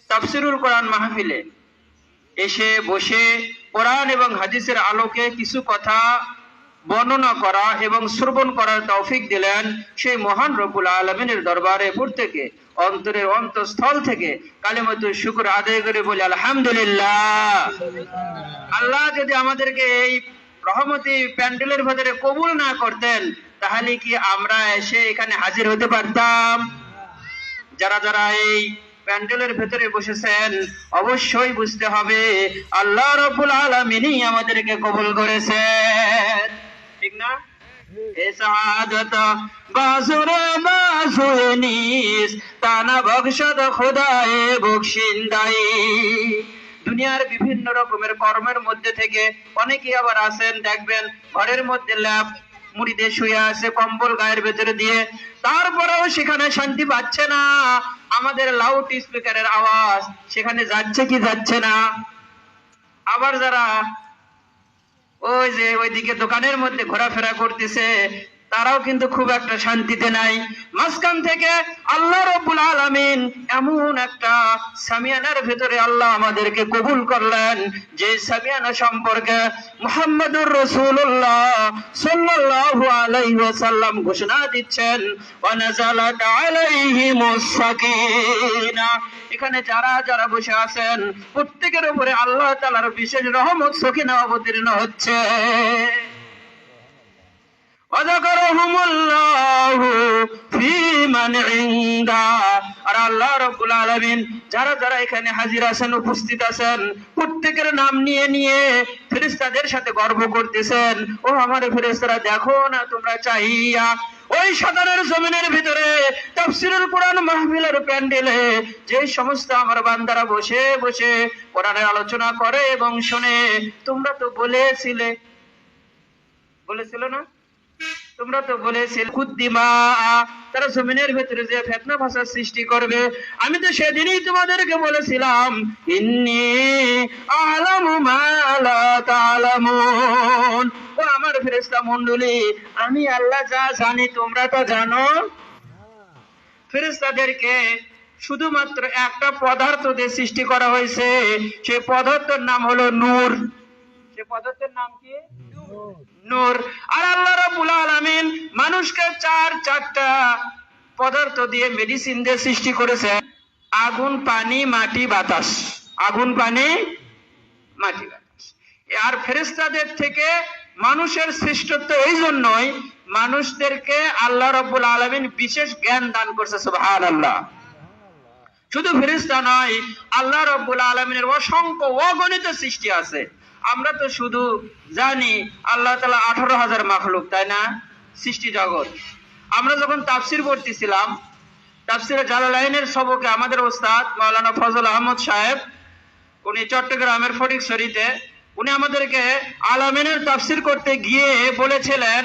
তাফসিরুল কোরআন মাহফিলে এসে বসে কোরআন এবং হাদিসের আলোকে কিছু কথা বর্ণনা করা এবং শ্রবণ করার তৌফিক দিলেন সেই মহান রব্বুল আলামিনের দরবারে প্রত্যেকে অন্তরের অন্তঃস্থল থেকে কালিমাতুল শুকর আদায় করে বলি আলহামদুলিল্লাহ। আল্লাহ যদি আমাদেরকে এই রহমতি প্যান্ডেলের ভেতরে কবুল না করতেন তাহলে কি আমরা এসে এখানে হাজির হতে পারতাম? যারা যারা এই প্যান্ডেলের ভেতরে বসেছেন অবশ্যই বুঝতে হবে আল্লাহ রাব্বুল আলামিনই আমাদেরকে কবুল করেছেন, ঠিক না? এ সাআদত বাজুরে বাজুনিস তানা বখশদ খোদায়ে বখশিন্দাই। দুনিয়ার বিভিন্ন রকমের কর্মের মধ্যে থেকে অনেকেই আবার আছেন, দেখবেন ঘরের মধ্যে ল্যাপ মুড়ি দিয়ে শুয়ে আছে, কম্বল গায়ের ভেতরে দিয়ে, তারপরেও সেখানে শান্তি পাচ্ছে না। আমাদের লাউড স্পিকারের আওয়াজ সেখানে যাচ্ছে কি যাচ্ছে না? আবার যারা ওই যে ওইদিকে দোকানের মধ্যে ঘোরাফেরা করতেছে তারাও কিন্তু খুব একটা শান্তিতে নাই। মাঝখান থেকে আল্লাহ রাব্বুল আলামিন এমন একটা সামিয়ানার ভেতরে আল্লাহ আমাদেরকে কবুল করলেন যে সামিয়ানা সম্পর্কে মুহাম্মদুর রাসূলুল্লাহ সাল্লাল্লাহু আলাইহি ওয়াসাল্লাম ঘোষণা দিচ্ছেন ওয়া নাযালাত আলাইহিমুস সাকিনা। এখানে যারা যারা বসে আছেন প্রত্যেকের উপরে আল্লাহ তাআলার বিশেষ রহমত সাকিনা অবতীর্ণ হচ্ছে। আর আল্লাহ রাব্বুল আলামিন যারা যারা এখানে হাজির আছেন উপস্থিত আছেন প্রত্যেকের নাম নিয়ে নিয়ে ফেরেশতাদের সাথে গর্ব করতেছেন, ও আমার ফেরেশতারা দেখো না তোমরা চাইয়া ওই সাধারণ জমিনের ভিতরে তাফসীরুল কোরআন মাহফিলের প্যান্ডেলে যে সমস্ত আমার বান্দারা বসে বসে কোরআনের আলোচনা করে এবং শুনে, তোমরা তো বলেছিলে না? তোমরা তো বলেছিলে কুদ্দিমা তারা জমিনের ভেতরে যে ফিতনা ফাসাদ সৃষ্টি করবে। আমি তো সেদিনই তোমাদেরকে বলেছিলাম ইন্নী আ'লামু মা লা তা'লামুন, ও আমার ফেরেশতা মণ্ডলী আমি আল্লাহ যা জানি তোমরা তো জানো। ফেরেশতাদেরকে শুধুমাত্র একটা পদার্থ দিয়ে সৃষ্টি করা হয়েছে, সেই পদার্থের নাম হলো নূর। সেই পদার্থের নাম কি? নূর। আর আল্লাহ রাব্বুল আলামিন মানুষকে চারটা পদার্থ দিয়ে মেডিসিন দিয়ে সৃষ্টি করেছে, আগুন পানি মাটি বাতাস। আগুন পানি মাটি বাতাস। আর ফেরেশতাদের থেকে মানুষের শ্রেষ্ঠত্ব এই জন্যই মানুষদেরকে আল্লাহ রাব্বুল আলামিন বিশেষ জ্ঞান দান করছে, সুবহানাল্লাহ। শুধু ফেরেশতা নয়, আল্লাহ রাব্বুল আলামিনের অসংখ্য অগণিত সৃষ্টি আছে। আমরা তো শুধু জানি আল্লাহ তাআলা 18,000 মাখলুক, তাই না? সৃষ্টি জগৎ। আমরা যখন তাফসীর পড়তেছিলাম, তাফসীরে জালালাইনের সবকে আমাদের ওস্তাদ মাওলানা ফজল আহমদ সাহেব, উনি চট্টগ্রামের ফটিকছড়িতে, উনি আমাদেরকে আলামিনের তাফসীর করতে গিয়ে বলেছিলেন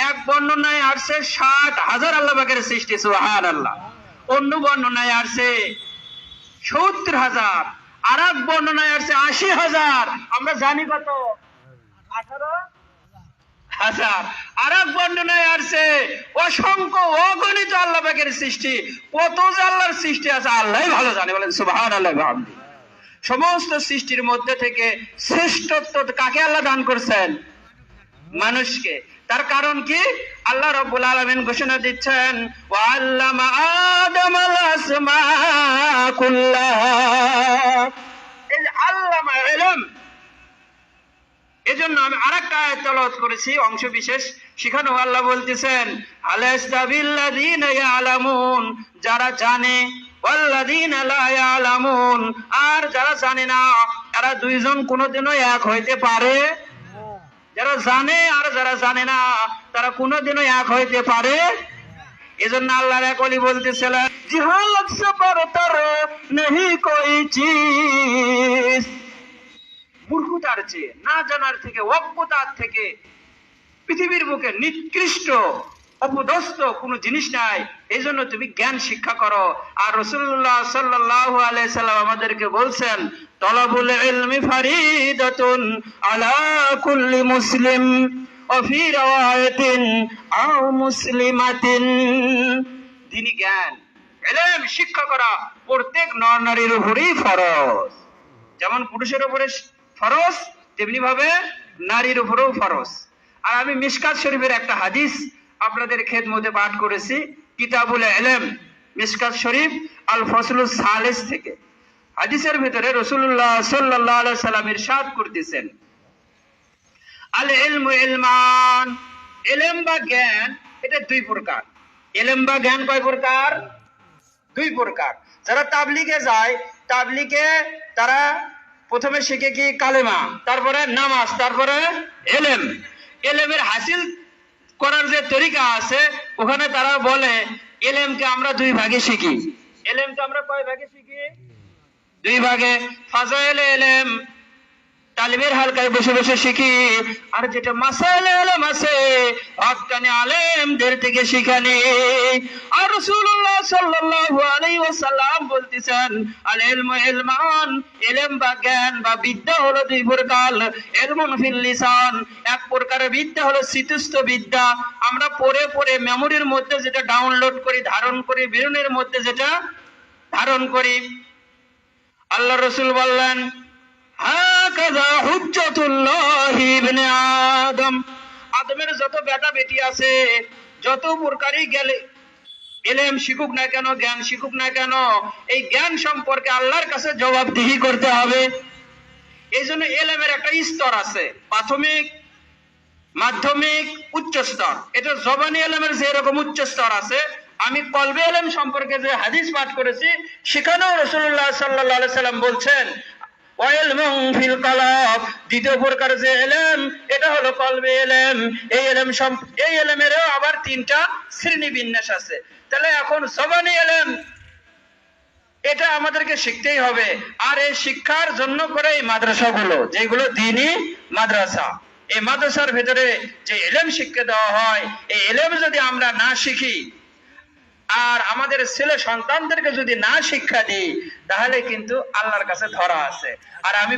এক বর্ণনায় আসছে 60,000 আল্লাহ পাকের সৃষ্টি, সুবহানাল্লাহ। অন্য বর্ণনায় আসছে 70,000, আর এক বর্ণনায় আসছে 80,000। আমরা জানি কত? 18,000। আর এক বর্ণনায় আসছে অসংখ্য অগণিত আল্লাহ পাকের সৃষ্টি। কত যে আল্লাহর সৃষ্টি আছে আল্লাহই ভালো জানে, বলেন সুবহানাল্লাহ। সমস্ত সৃষ্টির মধ্যে থেকে শ্রেষ্ঠত্ব কাকে আল্লাহ দান করছেন? মানুষকে। তার কারণ কি? আল্লাহ রাব্বুল আলামিন ঘোষণা দিচ্ছেন ওয়া আল্লামা আদামাল আসমা কুল্লাহা। এই আল্লামা ইলম, এজন্য আমি আরেকটা আয়াত তেলাওয়াত করেছি অংশ বিশেষ, সেখানে আল্লাহ বলতেছেন আলাস্তাবিল্লাযীনা ইয়ালামুন, যারা জানে, ওয়াল্লাযীনা লা ইয়ালামুন, আর যারা জানে না, এরা দুইজন কোনোদিনও এক হইতে পারে। যারা জানে আর যারা জানে না তারা কোনোদিনও এক হইতে পারে। এজন্য আল্লাহর এক ওলি বলতেছিলেন জিহালত সে বরতর নেহি কোই চিজ, মূর্খতার চেয়ে, না জানার থেকে, অজ্ঞতার থেকে পৃথিবীর বুকে নিকৃষ্ট অপদস্থ কোনো জিনিস নাই। এই জন্য তুমি জ্ঞান শিক্ষা করো। আর রাসূলুল্লাহ সাল্লাল্লাহু আলাইহি সাল্লাম আমাদেরকে বলছেন তলাবুল ইলমি ফারিদাতুন আলা কুল্লি মুসলিম ওয়া ফি রাওয়ায়াতিন আও মুসলিমাতিন। দ্বীনি জ্ঞান, ইলম শিক্ষা করা প্রত্যেক নর নারীর উপরেই ফরজ। যেমন পুরুষের উপরে ফরজ, তেমনি ভাবে নারীর উপরেও ফরজ। আর আমি মিশকাত শরীফের একটা হাদিস আপনাদের খেদমতে পাঠ করেছি, কিতাবুল ইলম, মিশকাত শরীফ আল ফসলুস সালিস থেকে। হাদিসের ভিতরে রাসূলুল্লাহ সাল্লাল্লাহু আলাইহি সাল্লাম ইরশাদ করতেছেন, আল ইলমু ইলমান, ইলম বা জ্ঞান এটা দুই প্রকার। ইলম বা জ্ঞান কয় প্রকার? দুই প্রকার। যারা তাবলিগে যায়, তাবলিগে তারা প্রথমে শিখে কি কালেমা, তারপরে নামাজ, তারপরে ইলম। ইলমের হাসিল করার যে তরিকা আছে, ওখানে তারা বলে ইলমকে আমরা দুই ভাগে শিখি। ইলমকে আমরা কয় ভাগে শিখি? দুই ভাগে। ফাজাইল ইলম তালিবের হালকায় বসে বসে শিখি, আর যেটা মাসাইল ইলম আছে হক্কানি আলেমদের থেকে শিখানি। আর রাসূলুল্লাহ সাল্লাল্লাহু আলাইহি ওয়াসাল্লাম বলতেছেন, আল ইলমু ইলমান, ইলম বা জ্ঞান বা বিদ্যা হলো দুই প্রকার। ইলমুন ফিল লিসান, এক প্রকারের বিদ্যা হলো স্মৃতিস্থ বিদ্যা, আমরা পড়ে পড়ে মেমোরির মধ্যে যেটা ডাউনলোড করি, ধারণ করি, ব্রেনের মধ্যে যেটা ধারণ করি। আল্লাহ রাসূল বললেন, হাকাযা হুজ্জাতুল্লাহি ইবনে আদম, আদমের যত বেটা বেটি আছে, যত প্রকারই গেলে ইলম শিখুক না কেন, জ্ঞান শিখুক না কেন, এই জ্ঞান সম্পর্কে আল্লাহর কাছে জবাবদিহি করতে হবে। এই জন্য ইলমের একটা স্তর আছে, প্রাথমিক, মাধ্যমিক, উচ্চ স্তর। এটা জবানি ইলমের যে রকম উচ্চ স্তর আছে, আমি কলবে ইলম সম্পর্কে যে হাদিস পাঠ করেছি, সেখানেও রাসূলুল্লাহ সাল্লাল্লাহু আলাইহি সাল্লাম বলছেন, ওয়াইলমুন ফিল কালাব, দ্বিতীয় প্রকার যে ইলম এটা হলো কলবে ইলম। এই ইলমেরও আবার তিনটা শ্রেণী বিন্যাস আছে। তাহলে এখন জবানি ইলম এটা আমাদেরকে শিখতেই হবে। আর এই শিক্ষার জন্য করে এই মাদ্রাসাগুলো, যেগুলো দ্বীনি মাদ্রাসা, এই মাদ্রাসার ভেতরে যে ইলম শিক্ষা দেওয়া হয়, এই ইলম যদি আমরা না শিখি আর আমাদের ছেলে সন্তানদেরকে যদি না শিক্ষা দিই, তাহলে কিন্তু আল্লাহর কাছে ধরা আছে। আর আমি